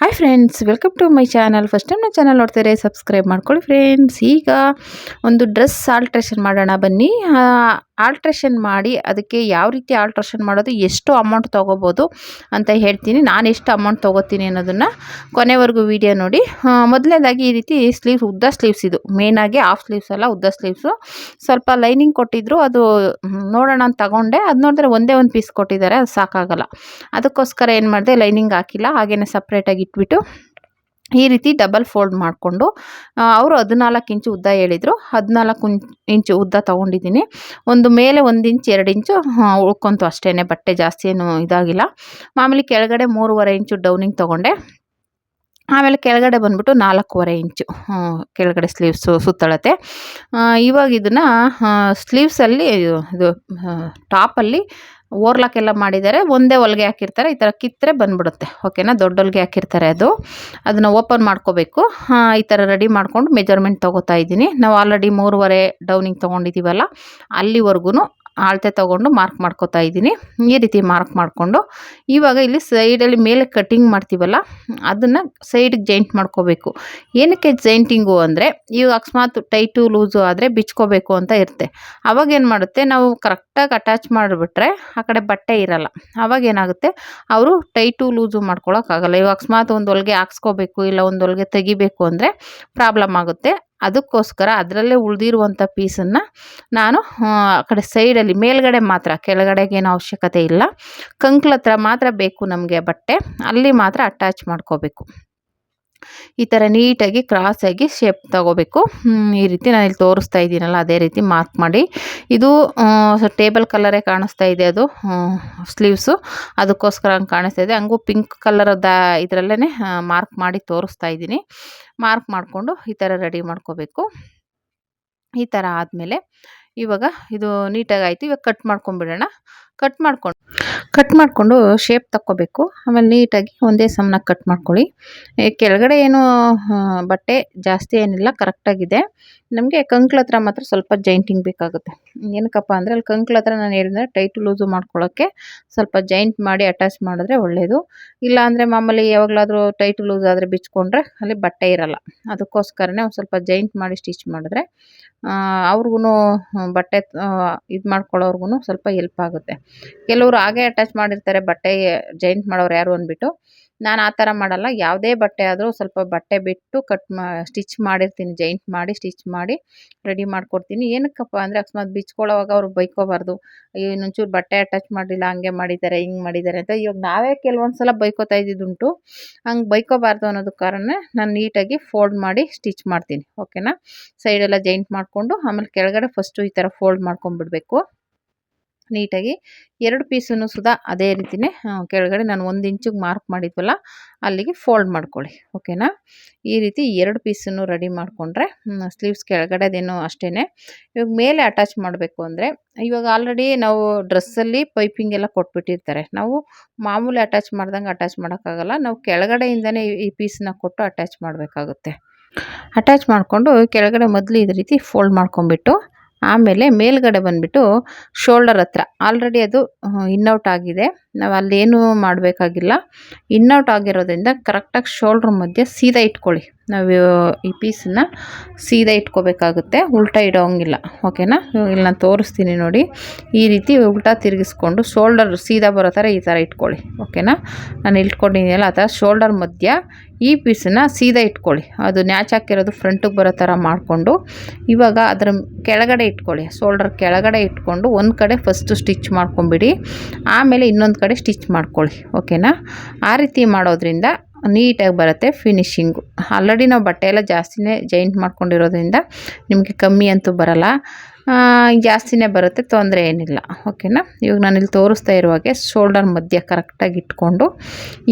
Hi friends, welcome to my channel. First time ನನ್ನ channel ನೋಡ್ತಾರೆ subscribe ಮಾಡ್ಕೊಳ್ಳಿ friends. ಈಗ ಒಂದು ಡ್ರೆಸ್ ಆಲ್ಟ್ರೇಷನ್ ಮಾಡೋಣ ಬನ್ನಿ. ಆಲ್ಟ್ರೇಷನ್ ಮಾಡಿ ಅದಕ್ಕೆ ಯಾವ ರೀತಿ ಆಲ್ಟ್ರೇಷನ್ ಮಾಡೋದು, ಎಷ್ಟು ಅಮೌಂಟ್ ತೊಗೋಬೋದು ಅಂತ ಹೇಳ್ತೀನಿ. ನಾನು ಎಷ್ಟು ಅಮೌಂಟ್ ತೊಗೋತೀನಿ ಅನ್ನೋದನ್ನು ಕೊನೆವರೆಗೂ ವಿಡಿಯೋ ನೋಡಿ. ಮೊದಲನೇದಾಗಿ ಈ ರೀತಿ ಸ್ಲೀವ್ಸ್, ಉದ್ದ ಸ್ಲೀವ್ಸ್, ಇದು ಮೇಯ್ನಾಗಿ ಹಾಫ್ ಸ್ಲೀವ್ಸ್ ಅಲ್ಲ, ಉದ್ದ ಸ್ಲೀವ್ಸು. ಸ್ವಲ್ಪ ಲೈನಿಂಗ್ ಕೊಟ್ಟಿದ್ರು, ಅದು ನೋಡೋಣ ಅಂತ ತಗೊಂಡೆ. ಅದು ನೋಡಿದ್ರೆ ಒಂದೇ ಒಂದು ಪೀಸ್ ಕೊಟ್ಟಿದ್ದಾರೆ, ಅದು ಸಾಕಾಗಲ್ಲ. ಅದಕ್ಕೋಸ್ಕರ ಏನು ಮಾಡಿದೆ, ಲೈನಿಂಗ್ ಹಾಕಿಲ್ಲ, ಹಾಗೇ ಸಪ್ರೇಟಾಗಿ ಇಟ್ಬಿಟ್ಟು ಈ ರೀತಿ ಡಬಲ್ ಫೋಲ್ಡ್ ಮಾಡಿಕೊಂಡು, ಅವರು 14 ಇಂಚು ಉದ್ದ ಹೇಳಿದರು, 14 ಇಂಚು ಉದ್ದ ತೊಗೊಂಡಿದ್ದೀನಿ. ಒಂದು ಮೇಲೆ 1 ಇಂಚ್ 2 ಇಂಚು ಉಳ್ಕೊಂತು ಅಷ್ಟೇ, ಬಟ್ಟೆ ಜಾಸ್ತಿ ಏನು ಇದಾಗಿಲ್ಲ. ಮಾಮೂಲಿ ಕೆಳಗಡೆ 3.5 ಇಂಚು ಡೌನಿಂಗ್ ತೊಗೊಂಡೆ. ಆಮೇಲೆ ಕೆಳಗಡೆ ಬಂದ್ಬಿಟ್ಟು 4.5 ಇಂಚು ಕೆಳಗಡೆ ಸ್ಲೀವ್ಸು ಸುತ್ತಳತೆ. ಇವಾಗ ಇದನ್ನು ಸ್ಲೀವ್ಸಲ್ಲಿ ಇದು ಟಾಪಲ್ಲಿ ಓರ್ಲಾಕ್ ಎಲ್ಲ ಮಾಡಿದ್ದಾರೆ, ಒಂದೇ ಹೊಲಿಗೆ ಹಾಕಿರ್ತಾರೆ. ಈ ಥರ ಕಿತ್ತರೆ ಬಂದ್ಬಿಡುತ್ತೆ, ಓಕೆನಾ. ದೊಡ್ಡ ಹೊಲಿಗೆ ಹಾಕಿರ್ತಾರೆ, ಅದನ್ನು ಓಪನ್ ಮಾಡ್ಕೋಬೇಕು. ಈ ಥರ ರೆಡಿ ಮಾಡ್ಕೊಂಡು ಮೆಜರ್ಮೆಂಟ್ ತೊಗೋತಾ ಇದ್ದೀನಿ. ನಾವು ಆಲ್ರೆಡಿ 3.5 ಡೌನಿಂಗ್ ತೊಗೊಂಡಿದ್ದೀವಲ್ಲ, ಅಲ್ಲಿವರೆಗೂ ಅಳತೆ ತೊಗೊಂಡು ಮಾರ್ಕ್ ಮಾಡ್ಕೋತಾ ಇದ್ದೀನಿ. ಈ ರೀತಿ ಮಾರ್ಕ್ ಮಾಡಿಕೊಂಡು ಇವಾಗ ಇಲ್ಲಿ ಸೈಡಲ್ಲಿ ಮೇಲೆ ಕಟ್ಟಿಂಗ್ ಮಾಡ್ತೀವಲ್ಲ, ಅದನ್ನು ಸೈಡಿಗೆ ಜೈಂಟ್ ಮಾಡ್ಕೋಬೇಕು. ಏನಕ್ಕೆ ಜೈಂಟಿಂಗು ಅಂದರೆ, ಈಗ ಅಕಸ್ಮಾತ್ ಟೈಟು ಲೂಸು ಆದರೆ ಬಿಚ್ಕೋಬೇಕು ಅಂತ ಇರುತ್ತೆ. ಅವಾಗ ಏನು ಮಾಡುತ್ತೆ, ನಾವು ಕರೆಕ್ಟಾಗಿ ಅಟ್ಯಾಚ್ ಮಾಡಿಬಿಟ್ರೆ ಆ ಕಡೆ ಬಟ್ಟೆ ಇರಲ್ಲ. ಅವಾಗ ಏನಾಗುತ್ತೆ, ಅವರು ಟೈಟು ಲೂಸು ಮಾಡ್ಕೊಳಕ್ಕಾಗಲ್ಲ. ಇವಾಗ ಅಕಸ್ಮಾತ್ ಒಂದು ಹೊಲಿಗೆ ಹಾಕ್ಸ್ಕೋಬೇಕು, ಇಲ್ಲ ಒಂದು ಹೊಲಿಗೆ ತೆಗಿಬೇಕು ಅಂದರೆ ಪ್ರಾಬ್ಲಮ್ ಆಗುತ್ತೆ. ಅದಕ್ಕೋಸ್ಕರ ಅದರಲ್ಲೇ ಉಳಿದಿರುವಂಥ ಪೀಸನ್ನು ನಾನು ಆ ಕಡೆ ಸೈಡಲ್ಲಿ, ಮೇಲ್ಗಡೆ ಮಾತ್ರ, ಕೆಳಗಡೆಗೇನು ಅವಶ್ಯಕತೆ ಇಲ್ಲ, ಕಂಕ್ಳ ಹತ್ರ ಮಾತ್ರ ಬೇಕು ನಮಗೆ ಬಟ್ಟೆ, ಅಲ್ಲಿ ಮಾತ್ರ ಅಟ್ಯಾಚ್ ಮಾಡ್ಕೋಬೇಕು. ಈ ಥರ ನೀಟಾಗಿ ಕ್ರಾಸಾಗಿ ಶೇಪ್ ತಗೋಬೇಕು. ಈ ರೀತಿ ನಾನು ಇಲ್ಲಿ ತೋರಿಸ್ತಾ ಇದ್ದೀನಲ್ಲ, ಅದೇ ರೀತಿ ಮಾರ್ಕ್ ಮಾಡಿ. ಇದು ಟೇಬಲ್ ಕಲರೇ ಕಾಣಿಸ್ತಾ ಇದೆ, ಅದು ಸ್ಲೀವ್ಸು, ಅದಕ್ಕೋಸ್ಕರ ಹಂಗೆ ಕಾಣಿಸ್ತಾ ಇದೆ. ಹಂಗೂ ಪಿಂಕ್ ಕಲರದ ಇದರಲ್ಲೇ ಮಾರ್ಕ್ ಮಾಡಿ ತೋರಿಸ್ತಾ ಇದ್ದೀನಿ. ಮಾರ್ಕ್ ಮಾಡಿಕೊಂಡು ಈ ಥರ ರೆಡಿ ಮಾಡ್ಕೋಬೇಕು. ಈ ಥರ ಆದಮೇಲೆ ಇವಾಗ ಇದು ನೀಟಾಗಿ ಆಯಿತು. ಇವಾಗ ಕಟ್ ಮಾಡ್ಕೊಂಬಿಡೋಣ. ಕಟ್ ಮಾಡಿಕೊಂಡು ಶೇಪ್ ತಕ್ಕೋಬೇಕು. ಆಮೇಲೆ ನೀಟಾಗಿ ಒಂದೇ ಸಮನಾಗಿ ಕಟ್ ಮಾಡ್ಕೊಳ್ಳಿ. ಕೆಳಗಡೆ ಏನು ಬಟ್ಟೆ ಜಾಸ್ತಿ ಏನಿಲ್ಲ, ಕರೆಕ್ಟಾಗಿದೆ. ನಮಗೆ ಕಂಕ್ಳ ಹತ್ರ ಮಾತ್ರ ಸ್ವಲ್ಪ ಜೈಂಟಿಂಗ್ ಬೇಕಾಗುತ್ತೆ. ಏನಕ್ಕಪ್ಪ ಅಂದರೆ, ಅಲ್ಲಿ ಕಂಕ್ಳ ಹತ್ರ ನಾನು ಹೇಳಿದ್ರೆ ಟೈಟು ಲೂಸು ಮಾಡ್ಕೊಳ್ಳೋಕ್ಕೆ ಸ್ವಲ್ಪ ಜೈಂಟ್ ಮಾಡಿ ಅಟ್ಯಾಚ್ ಮಾಡಿದ್ರೆ ಒಳ್ಳೆಯದು. ಇಲ್ಲಾಂದರೆ ಮಾಮೂಲಿ ಯಾವಾಗಲಾದರೂ ಟೈಟು ಲೂಸ್ ಆದರೆ ಬಿಚ್ಕೊಂಡ್ರೆ ಅಲ್ಲಿ ಬಟ್ಟೆ ಇರಲ್ಲ. ಅದಕ್ಕೋಸ್ಕರನೇ ಒಂದು ಸ್ವಲ್ಪ ಜೈಂಟ್ ಮಾಡಿ ಸ್ಟಿಚ್ ಮಾಡಿದ್ರೆ ಅವ್ರಿಗೂ ಬಟ್ಟೆ ಇದು ಮಾಡ್ಕೊಳ್ಳೋರ್ಗು ಸ್ವಲ್ಪ ಹೆಲ್ಪ್ ಆಗುತ್ತೆ. ಕೆಲವರು ಹಾಗೆ ಅಟ್ಯಾಚ್ ಮಾಡಿರ್ತಾರೆ, ಬಟ್ಟೆ ಜೈಂಟ್ ಮಾಡೋರು ಯಾರು ಅಂದ್ಬಿಟ್ಟು. ನಾನು ಆ ಥರ ಮಾಡಲ್ಲ. ಯಾವುದೇ ಬಟ್ಟೆ ಆದರೂ ಸ್ವಲ್ಪ ಬಟ್ಟೆ ಬಿಟ್ಟು ಸ್ಟಿಚ್ ಮಾಡಿರ್ತೀನಿ, ಜೈಂಟ್ ಮಾಡಿ ಸ್ಟಿಚ್ ಮಾಡಿ ರೆಡಿ ಮಾಡ್ಕೊಡ್ತೀನಿ. ಏನಕ್ಕಪ್ಪ ಅಂದರೆ, ಅಕಸ್ಮಾತ್ ಬಿಚ್ಕೊಳ್ಳೋವಾಗ ಅವ್ರು ಬೈಕೋಬಾರ್ದು, ಅಯ್ಯೋ ಇನ್ನೊಂಚೂರು ಬಟ್ಟೆ ಅಟ್ಯಾಚ್ ಮಾಡಿಲ್ಲ, ಹಂಗೆ ಮಾಡಿದ್ದಾರೆ, ಹಿಂಗೆ ಮಾಡಿದ್ದಾರೆ ಅಂತ. ಇವಾಗ ನಾವೇ ಕೆಲವೊಂದು ಸಲ ಬೈಕೋತಾ ಇದ್ದಿದ್ದುಂಟು. ಹಂಗೆ ಬೈಕೋಬಾರ್ದು ಅನ್ನೋದು ಕಾರಣ ನಾನು ನೀಟಾಗಿ ಫೋಲ್ಡ್ ಮಾಡಿ ಸ್ಟಿಚ್ ಮಾಡ್ತೀನಿ, ಓಕೆನಾ. ಸೈಡೆಲ್ಲ ಜೈಂಟ್ ಮಾಡಿಕೊಂಡು ಆಮೇಲೆ ಕೆಳಗಡೆ ಫಸ್ಟು ಈ ಥರ ಫೋಲ್ಡ್ ಮಾಡ್ಕೊಂಡ್ಬಿಡ್ಬೇಕು ನೀಟಾಗಿ. 2 ಪೀಸನ್ನು ಸುಧಾ ಅದೇ ರೀತಿಯೇ ಕೆಳಗಡೆ ನಾನು 1 ಇಂಚಿಗೆ ಮಾರ್ಕ್ ಮಾಡಿದ್ವಲ್ಲ, ಅಲ್ಲಿಗೆ ಫೋಲ್ಡ್ ಮಾಡ್ಕೊಳ್ಳಿ, ಓಕೆನಾ. ಈ ರೀತಿ 2 ಪೀಸನ್ನು ರೆಡಿ ಮಾಡಿಕೊಂಡ್ರೆ ಸ್ಲೀವ್ಸ್ ಕೆಳಗಡೆದೇನು ಅಷ್ಟೇ. ಇವಾಗ ಮೇಲೆ ಅಟ್ಯಾಚ್ ಮಾಡಬೇಕು ಅಂದರೆ, ಇವಾಗ ಆಲ್ರೆಡಿ ನಾವು ಡ್ರೆಸ್ಸಲ್ಲಿ ಪೈಪಿಂಗ್ ಎಲ್ಲ ಕೊಟ್ಬಿಟ್ಟಿರ್ತಾರೆ. ನಾವು ಮಾಮೂಲಿ ಅಟ್ಯಾಚ್ ಮಾಡ್ದಂಗೆ ಅಟ್ಯಾಚ್ ಮಾಡೋಕ್ಕಾಗಲ್ಲ. ನಾವು ಕೆಳಗಡೆಯಿಂದನೇ ಈ ಪೀಸನ್ನ ಕೊಟ್ಟು ಅಟ್ಯಾಚ್ ಮಾಡಬೇಕಾಗುತ್ತೆ. ಅಟ್ಯಾಚ್ ಮಾಡಿಕೊಂಡು ಕೆಳಗಡೆ ಮೊದಲು ಇದೇ ರೀತಿ ಫೋಲ್ಡ್ ಮಾಡ್ಕೊಂಬಿಟ್ಟು, ಆಮೇಲೆ ಮೇಲ್ಗಡೆ ಬಂದುಬಿಟ್ಟು ಶೋಲ್ಡರ್ ಹತ್ರ ಆಲ್ರೆಡಿ ಅದು ಇನ್ನೌಟ್ ಆಗಿದೆ. ನಾವು ಅಲ್ಲೇನೂ ಮಾಡಬೇಕಾಗಿಲ್ಲ. ಇನ್ನೌಟ್ ಆಗಿರೋದ್ರಿಂದ ಕರೆಕ್ಟಾಗಿ ಶೋಲ್ಡ್ರ್ ಮಧ್ಯೆ ಸೀದಾ ಇಟ್ಕೊಳ್ಳಿ. ನಾವು ಈ ಪೀಸನ್ನು ಸೀದಾ ಇಟ್ಕೋಬೇಕಾಗುತ್ತೆ, ಉಲ್ಟಾ ಇಡೋಂಗಿಲ್ಲ, ಓಕೆನಾ. ಇಲ್ಲಿ ನಾನು ತೋರಿಸ್ತೀನಿ ನೋಡಿ. ಈ ರೀತಿ ಉಲ್ಟಾ ತಿರುಗಿಸ್ಕೊಂಡು ಶೋಲ್ಡರ್ ಸೀದಾ ಬರೋ ಥರ ಈ ಥರ ಇಟ್ಕೊಳ್ಳಿ, ಓಕೆನಾ. ನಾನು ಇಟ್ಕೊಂಡಿದ್ದೀನಲ್ಲ ಆ ಥರ ಶೋಲ್ಡರ್ ಮಧ್ಯ ಈ ಪೀಸನ್ನು ಸೀದಾ ಇಟ್ಕೊಳ್ಳಿ. ಅದು ನ್ಯಾಚ್ ಹಾಕಿರೋದು ಫ್ರಂಟಿಗೆ ಬರೋ ಥರ ಮಾಡಿಕೊಂಡು ಇವಾಗ ಅದರ ಕೆಳಗಡೆ ಇಟ್ಕೊಳ್ಳಿ. ಶೋಲ್ಡರ್ ಕೆಳಗಡೆ ಇಟ್ಕೊಂಡು ಒಂದು ಕಡೆ ಫಸ್ಟು ಸ್ಟಿಚ್ ಮಾಡ್ಕೊಂಬಿಡಿ, ಆಮೇಲೆ ಇನ್ನೊಂದು ಕಡೆ ಸ್ಟಿಚ್ ಮಾಡ್ಕೊಳ್ಳಿ, ಓಕೆನಾ. ಆ ರೀತಿ ಮಾಡೋದ್ರಿಂದ ನೀಟಾಗಿ ಬರುತ್ತೆ ಫಿನಿಶಿಂಗು. ಆಲ್ರೆಡಿ ನಾವು ಬಟ್ಟೆ ಎಲ್ಲ ಜಾಸ್ತಿನೇ ಜೈಂಟ್ ಮಾಡ್ಕೊಂಡಿರೋದ್ರಿಂದ ನಿಮಗೆ ಕಮ್ಮಿ ಅಂತೂ ಬರಲ್ಲ, ಜಾಸ್ತಿನೇ ಬರುತ್ತೆ, ತೊಂದರೆ ಏನಿಲ್ಲ, ಓಕೆನಾ. ಇವಾಗ ನಾನಿಲ್ಲಿ ತೋರಿಸ್ತಾ ಇರುವಾಗೆ ಶೋಲ್ಡರ್ ಮಧ್ಯ ಕರೆಕ್ಟಾಗಿ ಇಟ್ಕೊಂಡು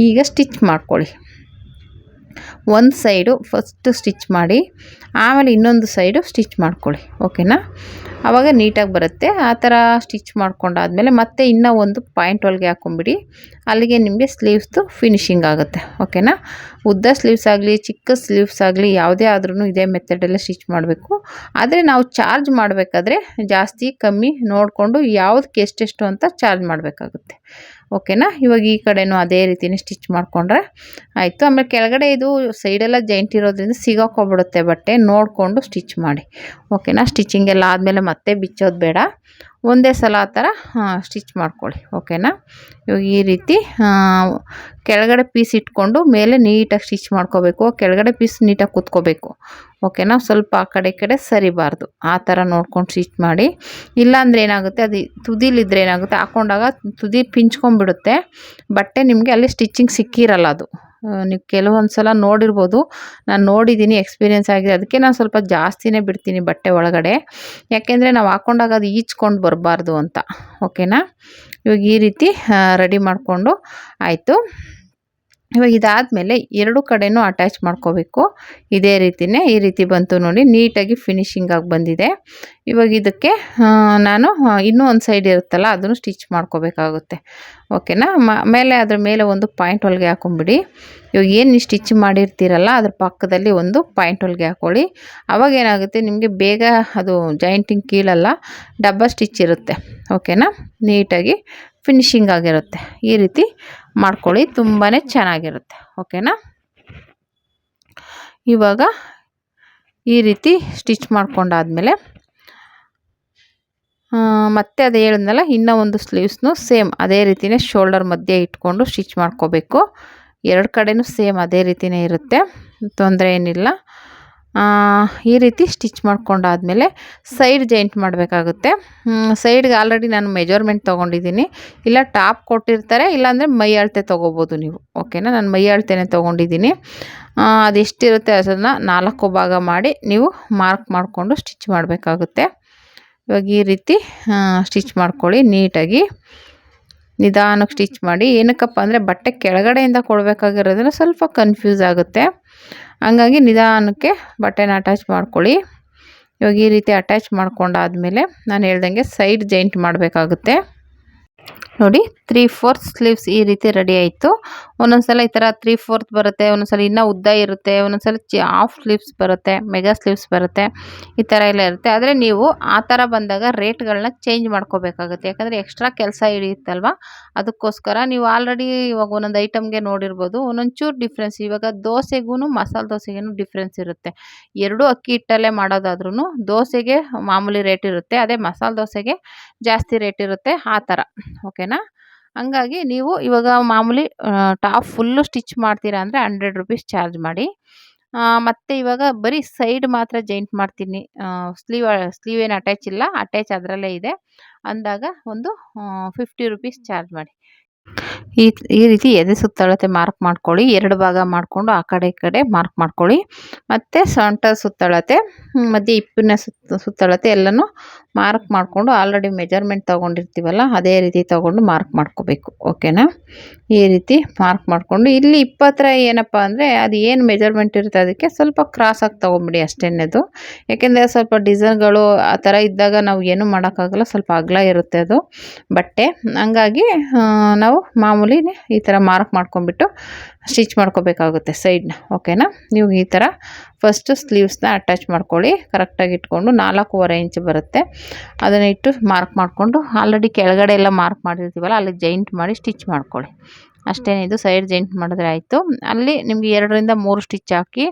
ಈಗ ಸ್ಟಿಚ್ ಮಾಡ್ಕೊಳ್ಳಿ. ಒಂದು ಸೈಡು ಫಸ್ಟು ಸ್ಟಿಚ್ ಮಾಡಿ, ಆಮೇಲೆ ಇನ್ನೊಂದು ಸೈಡು ಸ್ಟಿಚ್ ಮಾಡ್ಕೊಳ್ಳಿ, ಓಕೆನಾ. ಆವಾಗ ನೀಟಾಗಿ ಬರುತ್ತೆ. ಆ ಥರ ಸ್ಟಿಚ್ ಮಾಡ್ಕೊಂಡಾದಮೇಲೆ ಮತ್ತೆ ಇನ್ನೂ ಒಂದು ಪಾಯಿಂಟ್ ಹೊಲಿಗೆ ಹಾಕ್ಕೊಂಬಿಡಿ. ಅಲ್ಲಿಗೆ ನಿಮಗೆ ಸ್ಲೀವ್ಸ್ದು ಫಿನಿಶಿಂಗ್ ಆಗುತ್ತೆ, ಓಕೆನಾ. ಉದ್ದ ಸ್ಲೀವ್ಸ್ ಆಗಲಿ ಚಿಕ್ಕ ಸ್ಲೀವ್ಸ್ ಆಗಲಿ ಯಾವುದೇ ಆದ್ರೂ ಇದೇ ಮೆಥಡಲ್ಲೇ ಸ್ಟಿಚ್ ಮಾಡಬೇಕು. ಆದರೆ ನಾವು ಚಾರ್ಜ್ ಮಾಡಬೇಕಾದ್ರೆ ಜಾಸ್ತಿ ಕಮ್ಮಿ ನೋಡಿಕೊಂಡು ಯಾವುದಕ್ಕೆ ಎಷ್ಟೆಷ್ಟು ಅಂತ ಚಾರ್ಜ್ ಮಾಡಬೇಕಾಗುತ್ತೆ, ಓಕೆನಾ. ಇವಾಗ ಈ ಕಡೆನೂ ಅದೇ ರೀತಿನೇ ಸ್ಟಿಚ್ ಮಾಡಿಕೊಂಡ್ರೆ ಆಯಿತು. ಆಮೇಲೆ ಕೆಳಗಡೆ ಇದು ಸೈಡೆಲ್ಲ ಜಾಯಿಂಟ್ ಇರೋದ್ರಿಂದ ಸಿಗಾಕೋಗ್ಬಿಡುತ್ತೆ ಬಟ್ಟೆ, ನೋಡಿಕೊಂಡು ಸ್ಟಿಚ್ ಮಾಡಿ. ಓಕೆನಾ. ಸ್ಟಿಚಿಂಗ್ ಎಲ್ಲ ಆದಮೇಲೆ ಮತ್ತೆ ಬಿಚ್ಚೋದು ಬೇಡ, ಒಂದೇ ಸಲ ಆ ಥರ ಸ್ಟಿಚ್ ಮಾಡ್ಕೊಳ್ಳಿ. ಓಕೆನಾ. ಇವಾಗ ಈ ರೀತಿ ಕೆಳಗಡೆ ಪೀಸ್ ಇಟ್ಕೊಂಡು ಮೇಲೆ ನೀಟಾಗಿ ಸ್ಟಿಚ್ ಮಾಡ್ಕೋಬೇಕು. ಕೆಳಗಡೆ ಪೀಸ್ ನೀಟಾಗಿ ಕೂತ್ಕೋಬೇಕು. ಓಕೆನಾ. ಸ್ವಲ್ಪ ಆ ಕಡೆ ಈ ಕಡೆ ಸರಿಬಾರ್ದು, ಆ ಥರ ನೋಡ್ಕೊಂಡು ಸ್ಟಿಚ್ ಮಾಡಿ. ಇಲ್ಲಾಂದರೆ ಏನಾಗುತ್ತೆ, ಅದು ತುದಿಲಿದ್ರೆ ಏನಾಗುತ್ತೆ, ಹಾಕ್ಕೊಂಡಾಗ ತುದಿ ಪಿಂಚ್ಕೊಂಡ್ಬಿಡುತ್ತೆ ಬಟ್ಟೆ, ನಿಮಗೆ ಅಲ್ಲಿ ಸ್ಟಿಚಿಂಗ್ ಸಿಕ್ಕಿರಲ್ಲ. ಅದು ನೀವು ಕೆಲವೊಂದು ಸಲ ನೋಡಿರ್ಬೋದು, ನಾನು ನೋಡಿದ್ದೀನಿ, ಎಕ್ಸ್ಪೀರಿಯೆನ್ಸ್ ಆಗಿದೆ. ಅದಕ್ಕೆ ನಾನು ಸ್ವಲ್ಪ ಜಾಸ್ತಿನೇ ಬಿಡ್ತೀನಿ ಬಟ್ಟೆ ಒಳಗಡೆ, ಯಾಕೆಂದರೆ ನಾವು ಹಾಕ್ಕೊಂಡಾಗ ಅದು ಈಚ್ಕೊಂಡು ಬರಬಾರ್ದು ಅಂತ. ಓಕೆನಾ. ಇವಾಗ ಈ ರೀತಿ ರೆಡಿ ಮಾಡಿಕೊಂಡು ಆಯಿತು. ಇವಾಗ ಇದಾದಮೇಲೆ ಎರಡು ಕಡೆನೂ ಅಟ್ಯಾಚ್ ಮಾಡ್ಕೋಬೇಕು. ಇದೇ ರೀತಿಯೇ, ಈ ರೀತಿ ಬಂತು ನೋಡಿ, ನೀಟಾಗಿ ಫಿನಿಶಿಂಗಾಗಿ ಬಂದಿದೆ. ಇವಾಗ ಇದಕ್ಕೆ ನಾನು ಇನ್ನೂ ಒಂದು ಸೈಡ್ ಇರುತ್ತಲ್ಲ, ಅದನ್ನು ಸ್ಟಿಚ್ ಮಾಡ್ಕೋಬೇಕಾಗುತ್ತೆ. ಓಕೆನಾ. ಮೇಲೆ ಅದ್ರ ಮೇಲೆ ಒಂದು ಪಾಯಿಂಟ್ ಹೊಲಿಗೆ ಹಾಕೊಂಬಿಡಿ. ಇವಾಗ ಏನು ಸ್ಟಿಚ್ ಮಾಡಿರ್ತೀರಲ್ಲ ಅದ್ರ ಪಕ್ಕದಲ್ಲಿ ಒಂದು ಪಾಯಿಂಟ್ ಹೊಲಿಗೆ ಹಾಕ್ಕೊಳ್ಳಿ. ಅವಾಗ ಏನಾಗುತ್ತೆ, ನಿಮಗೆ ಬೇಗ ಅದು ಜಾಯಿಂಟಿಂಗ್ ಕೀಳಲ್ಲ, ಡಬ್ಬಲ್ ಸ್ಟಿಚ್ ಇರುತ್ತೆ. ಓಕೆನಾ. ನೀಟಾಗಿ ಫಿನಿಶಿಂಗ್ ಆಗಿರುತ್ತೆ. ಈ ರೀತಿ ಮಾಡ್ಕೊಳ್ಳಿ, ತುಂಬಾ ಚೆನ್ನಾಗಿರುತ್ತೆ. ಓಕೆನಾ. ಇವಾಗ ಈ ರೀತಿ ಸ್ಟಿಚ್ ಮಾಡ್ಕೊಂಡಾದ್ಮೇಲೆ ಮತ್ತೆ ಅದು ಹೇಳಿದ್ನಲ್ಲ, ಇನ್ನೂ ಒಂದು ಸ್ಲೀವ್ಸ್ನು ಸೇಮ್ ಅದೇ ರೀತಿಯೇ ಶೋಲ್ಡರ್ ಮಧ್ಯೆ ಇಟ್ಕೊಂಡು ಸ್ಟಿಚ್ ಮಾಡ್ಕೋಬೇಕು. ಎರಡು ಕಡೆನೂ ಸೇಮ್ ಅದೇ ರೀತಿಯೇ ಇರುತ್ತೆ, ತೊಂದರೆ ಏನಿಲ್ಲ. ಈ ರೀತಿ ಸ್ಟಿಚ್ ಮಾಡ್ಕೊಂಡಾದ್ಮೇಲೆ ಸೈಡ್ ಜಾಯಿಂಟ್ ಮಾಡಬೇಕಾಗುತ್ತೆ. ಸೈಡ್ಗೆ ಆಲ್ರೆಡಿ ನಾನು ಮೆಜರ್ಮೆಂಟ್ ತೊಗೊಂಡಿದ್ದೀನಿ, ಇಲ್ಲ ಟಾಪ್ ಕೊಟ್ಟಿರ್ತಾರೆ, ಇಲ್ಲಾಂದರೆ ಮೈ ಅಳತೆ ತೊಗೋಬೋದು ನೀವು. ಓಕೆನಾ. ನಾನು ಮೈ ಅಳತೆನೇ ತೊಗೊಂಡಿದ್ದೀನಿ. ಅದೆಷ್ಟಿರುತ್ತೆ ಅದನ್ನು 4 ಭಾಗ ಮಾಡಿ ನೀವು ಮಾರ್ಕ್ ಮಾಡಿಕೊಂಡು ಸ್ಟಿಚ್ ಮಾಡಬೇಕಾಗುತ್ತೆ. ಇವಾಗ ಈ ರೀತಿ ಸ್ಟಿಚ್ ಮಾಡ್ಕೊಳ್ಳಿ ನೀಟಾಗಿ, ನಿಧಾನಕ್ಕೆ ಸ್ಟಿಚ್ ಮಾಡಿ. ಏನಕ್ಕಪ್ಪ ಅಂದರೆ ಬಟ್ಟೆ ಕೆಳಗಡೆಯಿಂದ ಕೊಡಬೇಕಾಗಿರೋದ್ರಿಂದ ಸ್ವಲ್ಪ ಕನ್ಫ್ಯೂಸ್ ಆಗುತ್ತೆ, ಹಂಗಾಗಿ ನಿಧಾನಕ್ಕೆ ಬಟ್ಟೆನ ಅಟ್ಯಾಚ್ ಮಾಡ್ಕೊಳ್ಳಿ. ಇವಾಗ ಈ ರೀತಿ ಅಟ್ಯಾಚ್ ಮಾಡ್ಕೊಂಡಾದ್ಮೇಲೆ ನಾನು ಹೇಳ್ದಂಗೆ ಸೈಡ್ ಜಾಯಿಂಟ್ ಮಾಡಬೇಕಾಗುತ್ತೆ. ನೋಡಿ, 3/4 ಸ್ಲೀವ್ಸ್ ಈ ರೀತಿ ರೆಡಿ ಆಯಿತು. ಒಂದೊಂದು ಸಲ ಈ ಥರ 3/4 ಬರುತ್ತೆ, ಒಂದೊಂದು ಸಲ ಇನ್ನೂ ಉದ್ದ ಇರುತ್ತೆ, ಒಂದೊಂದು ಸಲ ಹಾಫ್ ಸ್ಲೀವ್ಸ್ ಬರುತ್ತೆ, ಮೆಗಾ ಸ್ಲೀವ್ಸ್ ಬರುತ್ತೆ, ಈ ಥರ ಎಲ್ಲ ಇರುತ್ತೆ. ಆದರೆ ನೀವು ಆ ಥರ ಬಂದಾಗ ರೇಟ್ಗಳನ್ನ ಚೇಂಜ್ ಮಾಡ್ಕೋಬೇಕಾಗುತ್ತೆ, ಯಾಕಂದರೆ ಎಕ್ಸ್ಟ್ರಾ ಕೆಲಸ ಹಿಡಿಯುತ್ತಲ್ವ. ಅದಕ್ಕೋಸ್ಕರ ನೀವು ಆಲ್ರೆಡಿ ಇವಾಗ ಒಂದೊಂದು ಐಟಮ್ಗೆ ನೋಡಿರ್ಬೋದು, ಒಂದೊಂದು ಚೂರು ಡಿಫ್ರೆನ್ಸ್. ಇವಾಗ ದೋಸೆಗೂ ಮಸಾಲೆ ದೋಸೆಗೂ ಡಿಫ್ರೆನ್ಸ್ ಇರುತ್ತೆ. ಎರಡೂ ಅಕ್ಕಿ ಹಿಟ್ಟಲ್ಲೇ ಮಾಡೋದಾದ್ರೂ ದೋಸೆಗೆ ಮಾಮೂಲಿ ರೇಟ್ ಇರುತ್ತೆ, ಅದೇ ಮಸಾಲೆ ದೋಸೆಗೆ ಜಾಸ್ತಿ ರೇಟ್ ಇರುತ್ತೆ, ಆ ಥರ. ಓಕೆನಾ. ಹಂಗಾಗಿ ನೀವು ಇವಾಗ ಮಾಮೂಲಿ ಟಾಪ್ ಫುಲ್ಲು ಸ್ಟಿಚ್ ಮಾಡ್ತೀರಾ ಅಂದರೆ 100 ರುಪೀಸ್ ಚಾರ್ಜ್ ಮಾಡಿ. ಮತ್ತು ಇವಾಗ ಬರೀ ಸೈಡ್ ಮಾತ್ರ ಜಾಯಿಂಟ್ ಮಾಡ್ತೀನಿ, ಸ್ಲೀವ್ ಏನು ಅಟ್ಯಾಚ್ ಇಲ್ಲ, ಅಟ್ಯಾಚ್ ಅದರಲ್ಲೇ ಇದೆ ಅಂದಾಗ ಒಂದು 50 ರುಪೀಸ್ ಚಾರ್ಜ್ ಮಾಡಿ. ಈ ರೀತಿ ಎದೆ ಸುತ್ತಳತೆ ಮಾರ್ಕ್ ಮಾಡ್ಕೊಳ್ಳಿ. 2 ಭಾಗ ಮಾಡಿಕೊಂಡು ಆ ಕಡೆ ಈ ಕಡೆ ಮಾರ್ಕ್ ಮಾಡ್ಕೊಳ್ಳಿ. ಮತ್ತು ಸೊಂಟ ಸುತ್ತಳತೆ, ಮಧ್ಯೆ ಹಿಪ್ಪಿನ ಸುತ್ತಳತೆ ಎಲ್ಲನೂ ಮಾರ್ಕ್ ಮಾಡಿಕೊಂಡು ಆಲ್ರೆಡಿ ಮೆಜರ್ಮೆಂಟ್ ತೊಗೊಂಡಿರ್ತೀವಲ್ಲ ಅದೇ ರೀತಿ ತೊಗೊಂಡು ಮಾರ್ಕ್ ಮಾಡ್ಕೋಬೇಕು. ಓಕೆನಾ. ಈ ರೀತಿ ಮಾರ್ಕ್ ಮಾಡಿಕೊಂಡು ಇಲ್ಲಿ 20 ಏನಪ್ಪ ಅಂದರೆ ಅದು ಏನು ಮೆಜರ್ಮೆಂಟ್ ಇರುತ್ತೆ ಅದಕ್ಕೆ ಸ್ವಲ್ಪ ಕ್ರಾಸಾಗಿ ತೊಗೊಂಬಿಡಿ ಅಷ್ಟೇನದು. ಯಾಕೆಂದರೆ ಸ್ವಲ್ಪ ಡಿಸೈನ್ಗಳು ಆ ಥರ ಇದ್ದಾಗ ನಾವು ಏನೂ ಮಾಡೋಕ್ಕಾಗಲ್ಲ, ಸ್ವಲ್ಪ ಅಗಲ ಇರುತ್ತೆ ಅದು ಬಟ್ಟೆ, ಹಂಗಾಗಿ ನಾವು ಮಾಮೂಲಿನೇ ಈ ಥರ ಮಾರ್ಕ್ ಮಾಡ್ಕೊಂಬಿಟ್ಟು ಸ್ಟಿಚ್ ಮಾಡ್ಕೋಬೇಕಾಗುತ್ತೆ ಸೈಡ್ನ. ಓಕೆನಾ. ನೀವು ಈ ಥರ ಫಸ್ಟು ಸ್ಲೀವ್ಸ್ನ ಅಟ್ಯಾಚ್ ಮಾಡ್ಕೊಳ್ಳಿ, ಕರೆಕ್ಟಾಗಿ ಇಟ್ಕೊಂಡು 4.25 ಇಂಚ್ ಬರುತ್ತೆ, ಅದನ್ನು ಇಟ್ಟು ಮಾರ್ಕ್ ಮಾಡಿಕೊಂಡು ಆಲ್ರೆಡಿ ಕೆಳಗಡೆ ಎಲ್ಲ ಮಾರ್ಕ್ ಮಾಡಿರ್ತೀವಲ್ಲ ಅಲ್ಲಿ ಜಾಯಿಂಟ್ ಮಾಡಿ ಸ್ಟಿಚ್ ಮಾಡ್ಕೊಳ್ಳಿ. ಅಷ್ಟೇನಿದು ಸೈಡ್ ಜಾಯಿಂಟ್ ಮಾಡಿದ್ರೆ ಆಯಿತು. ಅಲ್ಲಿ ನಿಮಗೆ 2ರಿಂದ 3 ಸ್ಟಿಚ್ ಹಾಕಿ,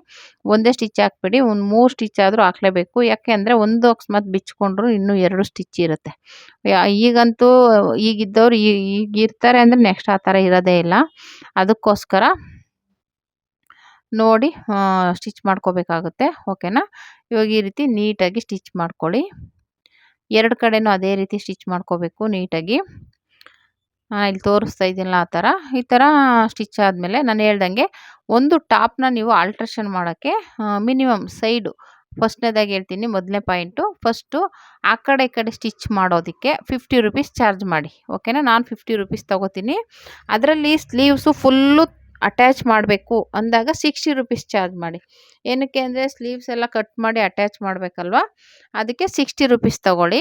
ಒಂದೇ ಸ್ಟಿಚ್ ಹಾಕ್ಬಿಡಿ, ಒಂದು 3 ಸ್ಟಿಚ್ ಆದರೂ ಹಾಕಲೇಬೇಕು. ಯಾಕೆ ಅಂದರೆ ಒಂದು ಅಕಸ್ಮಾತ್ ಬಿಚ್ಕೊಂಡ್ರು ಇನ್ನೂ 2 ಸ್ಟಿಚ್ ಇರುತ್ತೆ. ಈಗಂತೂ ಈಗಿದ್ದವ್ರು ಈಗ ಇರ್ತಾರೆ ಅಂದರೆ ನೆಕ್ಸ್ಟ್ ಆ ಥರ ಇರೋದೇ ಇಲ್ಲ. ಅದಕ್ಕೋಸ್ಕರ ನೋಡಿ ಸ್ಟಿಚ್ ಮಾಡ್ಕೋಬೇಕಾಗುತ್ತೆ. ಓಕೆನಾ. ಇವಾಗ ಈ ರೀತಿ ನೀಟಾಗಿ ಸ್ಟಿಚ್ ಮಾಡ್ಕೊಳ್ಳಿ. 2 ಕಡೆನೂ ಅದೇ ರೀತಿ ಸ್ಟಿಚ್ ಮಾಡ್ಕೋಬೇಕು ನೀಟಾಗಿ. ಇಲ್ಲಿ ತೋರಿಸ್ತಾ ಇದ್ದೀನಲ್ಲ ಆ ಥರ. ಈ ಥರ ಸ್ಟಿಚ್ ಆದಮೇಲೆ ನಾನು ಹೇಳ್ದಂಗೆ ಒಂದು ಟಾಪ್ನ ನೀವು ಆಲ್ಟ್ರೇಷನ್ ಮಾಡೋಕ್ಕೆ ಮಿನಿಮಮ್ ಸೈಡು ಫಸ್ಟ್ನೇದಾಗಿ ಹೇಳ್ತೀನಿ, ಮೊದಲನೇ ಪಾಯಿಂಟು, ಫಸ್ಟು ಆ ಕಡೆ ಈ ಕಡೆ ಸ್ಟಿಚ್ ಮಾಡೋದಕ್ಕೆ 50 ರುಪೀಸ್ ಚಾರ್ಜ್ ಮಾಡಿ. ಓಕೆನಾ. ನಾನು 50 ರುಪೀಸ್ ತೊಗೋತೀನಿ. ಅದರಲ್ಲಿ ಸ್ಲೀವ್ಸು ಫುಲ್ಲು ಅಟ್ಯಾಚ್ ಮಾಡಬೇಕು ಅಂದಾಗ 60 ರುಪೀಸ್ ಚಾರ್ಜ್ ಮಾಡಿ. ಏನಕ್ಕೆ ಅಂದರೆ ಸ್ಲೀವ್ಸ್ ಎಲ್ಲ ಕಟ್ ಮಾಡಿ ಅಟ್ಯಾಚ್ ಮಾಡಬೇಕಲ್ವ, ಅದಕ್ಕೆ 60 ರುಪೀಸ್ ತೊಗೊಳ್ಳಿ.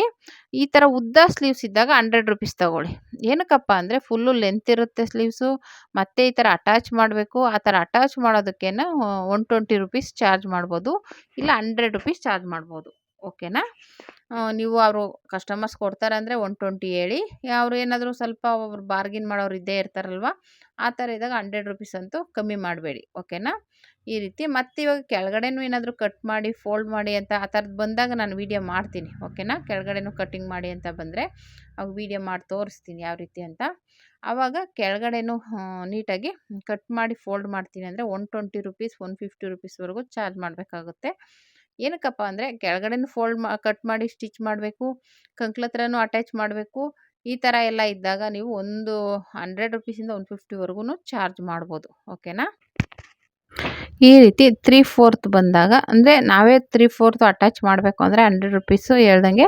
ಈ ಥರ ಉದ್ದ ಸ್ಲೀವ್ಸ್ ಇದ್ದಾಗ 100 ರುಪೀಸ್ ತೊಗೊಳ್ಳಿ. ಏನಕ್ಕಪ್ಪ ಅಂದರೆ ಫುಲ್ಲು ಲೆಂತ್ ಇರುತ್ತೆ ಸ್ಲೀವ್ಸು, ಮತ್ತು ಈ ಥರ ಅಟ್ಯಾಚ್ ಮಾಡಬೇಕು. ಆ ಥರ ಅಟ್ಯಾಚ್ ಮಾಡೋದಕ್ಕೇನು 120 ರುಪೀಸ್ ಚಾರ್ಜ್ ಮಾಡ್ಬೋದು, ಇಲ್ಲ 100 ರುಪೀಸ್ ಚಾರ್ಜ್ ಮಾಡ್ಬೋದು. ಓಕೆನಾ. ನೀವು ಅವರು ಕಸ್ಟಮರ್ಸ್ ಕೊಡ್ತಾರೆ ಅಂದರೆ 120 ಹೇಳಿ. ಅವರು ಏನಾದರೂ ಸ್ವಲ್ಪ ಒಬ್ರು ಬಾರ್ಗಿನ್ ಮಾಡೋರು ಇದ್ದೇ ಇರ್ತಾರಲ್ವ, ಆ ಥರ ಇದ್ದಾಗ 100 ರುಪೀಸ್ ಅಂತೂ ಕಮ್ಮಿ ಮಾಡಬೇಡಿ. ಓಕೆನಾ. ಈ ರೀತಿ ಮತ್ತೆ ಇವಾಗ ಕೆಳಗಡೆನೂ ಏನಾದರೂ ಕಟ್ ಮಾಡಿ ಫೋಲ್ಡ್ ಮಾಡಿ ಅಂತ ಆ ಥರದ್ದು ಬಂದಾಗ ನಾನು ವೀಡಿಯೋ ಮಾಡ್ತೀನಿ. ಓಕೆನಾ. ಕೆಳಗಡೆನೂ ಕಟ್ಟಿಂಗ್ ಮಾಡಿ ಅಂತ ಬಂದರೆ ಅವಾಗ ವೀಡಿಯೋ ಮಾಡಿ ತೋರಿಸ್ತೀನಿ ಯಾವ ರೀತಿ ಅಂತ. ಆವಾಗ ಕೆಳಗಡೆನೂ ನೀಟಾಗಿ ಕಟ್ ಮಾಡಿ ಫೋಲ್ಡ್ ಮಾಡ್ತೀನಿ ಅಂದರೆ 120 ರುಪೀಸ್ 150 ರುಪೀಸ್ವರೆಗೂ ಚಾರ್ಜ್ ಮಾಡಬೇಕಾಗುತ್ತೆ. ಏನಕ್ಕಪ್ಪ ಅಂದರೆ ಕೆಳಗಡೆನೂ ಕಟ್ ಮಾಡಿ ಸ್ಟಿಚ್ ಮಾಡಬೇಕು, ಕಂಕ್ಳ ಹತ್ರನೂ ಅಟ್ಯಾಚ್ ಮಾಡಬೇಕು. ಈ ಥರ ಎಲ್ಲ ಇದ್ದಾಗ ನೀವು ಒಂದು 100 ರುಪೀಸಿಂದ 150ವರೆಗೂ ಚಾರ್ಜ್ ಮಾಡ್ಬೋದು. ಓಕೆನಾ. ಈ ರೀತಿ 3/4 ಬಂದಾಗ ಅಂದರೆ ನಾವೇ 3/4 ಅಟ್ಯಾಚ್ ಮಾಡಬೇಕು ಅಂದರೆ 100 ರುಪೀಸು ಹೇಳ್ದಂಗೆ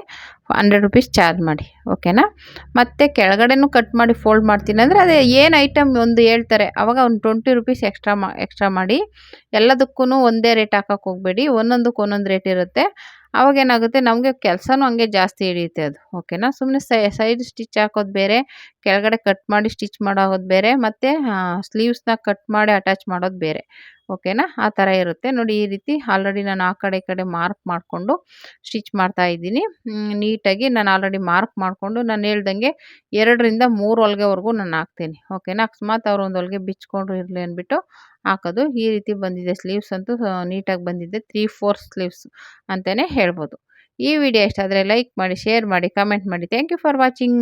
100 ರುಪೀಸ್ ಚಾರ್ಜ್ ಮಾಡಿ. ಓಕೆನಾ. ಮತ್ತು ಕೆಳಗಡೆನೂ ಕಟ್ ಮಾಡಿ ಫೋಲ್ಡ್ ಮಾಡ್ತೀನಿ ಅಂದರೆ ಅದೇ ಏನು ಐಟಮ್ ಒಂದು ಹೇಳ್ತಾರೆ ಆವಾಗ ಒಂದು 20 ರುಪೀಸ್ ಎಕ್ಸ್ಟ್ರಾ ಮಾಡಿ. ಎಲ್ಲದಕ್ಕೂ ಒಂದೇ ರೇಟ್ ಹಾಕೋಕ್ಕೆ ಹೋಗಬೇಡಿ, ಒಂದೊಂದಕ್ಕೆ ಒಂದೊಂದು ರೇಟ್ ಇರುತ್ತೆ. ಅವಾಗೇನಾಗುತ್ತೆ ನಮಗೆ ಕೆಲಸನೂ ಹಂಗೆ ಜಾಸ್ತಿ ಹಿಡಿಯುತ್ತೆ ಅದು. ಓಕೆನಾ. ಸುಮ್ಮನೆ ಸೈಡ್ ಸ್ಟಿಚ್ ಹಾಕೋದು ಬೇರೆ, ಕೆಳಗಡೆ ಕಟ್ ಮಾಡಿ ಸ್ಟಿಚ್ ಮಾಡೋದು ಬೇರೆ, ಮತ್ತು ಸ್ಲೀವ್ಸ್ನ ಕಟ್ ಮಾಡಿ ಅಟ್ಯಾಚ್ ಮಾಡೋದು ಬೇರೆ. ಓಕೆನಾ. ಆ ಥರ ಇರುತ್ತೆ ನೋಡಿ. ಈ ರೀತಿ ಆಲ್ರೆಡಿ ನಾನು ಆ ಕಡೆ ಈ ಕಡೆ ಮಾರ್ಕ್ ಮಾಡಿಕೊಂಡು ಸ್ಟಿಚ್ ಮಾಡ್ತಾ ಇದ್ದೀನಿ. ನೀಟಾಗಿ ನಾನು ಆಲ್ರೆಡಿ ಮಾರ್ಕ್ ಮಾಡಿಕೊಂಡು ನಾನು ಹೇಳ್ದಂಗೆ 2ರಿಂದ 3 ಹೊಲಿಗೆವರೆಗೂ ನಾನು ಹಾಕ್ತೀನಿ. ಓಕೆನಾ. ಅಕಸ್ಮಾತ್ ಅವ್ರು ಒಂದು ಹೊಲಿಗೆ ಬಿಚ್ಕೊಂಡ್ರು ಇರಲಿ ಅಂದ್ಬಿಟ್ಟು ಹಾಕೋದು. ಈ ರೀತಿ ಬಂದಿದೆ. ಸ್ಲೀವ್ಸ್ ಅಂತೂ ನೀಟಾಗಿ ಬಂದಿದೆ. 3/4 ಸ್ಲೀವ್ಸ್ ಅಂತಲೇ ಹೇಳ್ಬೋದು. ಈ ವಿಡಿಯೋ ಇಷ್ಟ ಆದರೆ ಲೈಕ್ ಮಾಡಿ, ಶೇರ್ ಮಾಡಿ, ಕಮೆಂಟ್ ಮಾಡಿ. Thank you for watching.